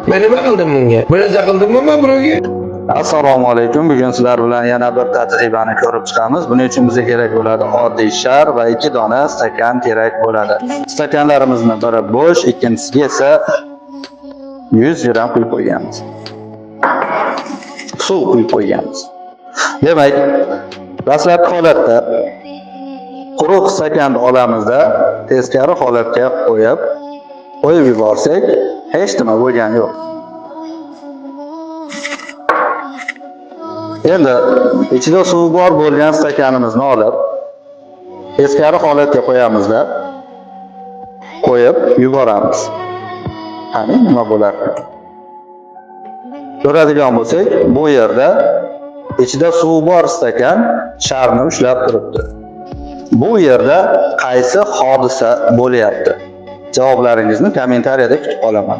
Men nima qildim bunga? Bunaqa qildimmi men birovga? Assalomu alaykum. Bugun sizlar bilan yana bir tajribani ko'rib chiqamiz. Buning uchun bizga kerak bo'ladi oddiy shar va 2 dona stakan kerak bo'ladi. Stakanlarimizni biri bo'sh, ikkinchisiga esa 100 gram quyib qo'yganmiz. Suv quyib qo'yganmiz. Demak, dastlabki holatda quruq stakanni olamizda teskari holatga qo'yib yuborsak, hech nima bo'lgani yo'q. Endi ichida suv bor bo'lgan stakanimizni olib, teskari holatga qo'yamizda, qo'yib yuboramiz. Qani nima bo'lar? Ko'radigan bo'lsak, bu yerda ichida suv bor stakan sharni ushlab turibdi. Bu yerda qaysi hodisa bo'lyapti? Javoblaringizni kommentariyada kutib qolaman.